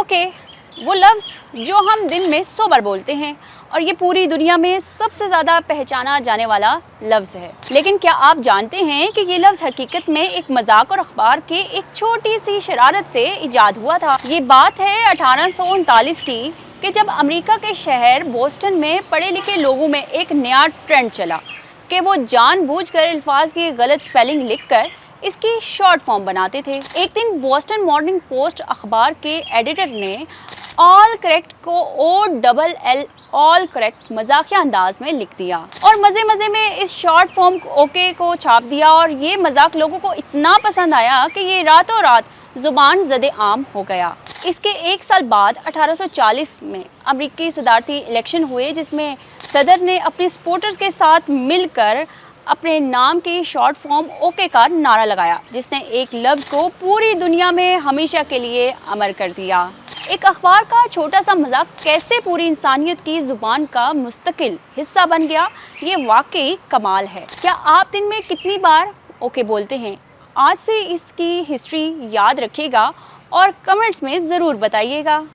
Okay, वो लफ्ज़ जो हम दिन में 100 बार बोलते हैं और ये पूरी दुनिया में सबसे ज़्यादा पहचाना जाने वाला लफ्ज़ है। लेकिन क्या आप जानते हैं कि ये लफ्ज़ हकीकत में एक मजाक और अखबार के एक छोटी सी शरारत से इजाद हुआ था। ये बात है 1839 की कि जब अमेरिका के शहर बोस्टन में पढ़े लिखे लोगों में एक नया ट्रेंड चला कि वो जानबूझकर अल्फाज की गलत स्पेलिंग लिखकर इसकी शॉर्ट फॉर्म बनाते थे। एक दिन बोस्टन मॉर्निंग पोस्ट अखबार के एडिटर ने ऑल करेक्ट को OLL ऑल करेक्ट मजाकिया अंदाज में लिख दिया और मज़े मज़े में इस शॉर्ट फॉर्म ओके को छाप दिया और ये मजाक लोगों को इतना पसंद आया कि ये रातों रात ज़ुबान ज़दे आम हो गया। इसके एक साल बाद 1840 में अमेरिकी सदारती इलेक्शन हुए जिसमें सदर ने अपने सपोर्टर्स के साथ मिलकर अपने नाम की शॉर्ट फॉर्म ओके का नारा लगाया, जिसने एक लफ्ज़ को पूरी दुनिया में हमेशा के लिए अमर कर दिया। एक अखबार का छोटा सा मजाक कैसे पूरी इंसानियत की ज़ुबान का मुस्तकिल हिस्सा बन गया, ये वाकई कमाल है। क्या आप दिन में कितनी बार ओके बोलते हैं? आज से इसकी हिस्ट्री याद रखिएगा और कमेंट्स में ज़रूर बताइएगा।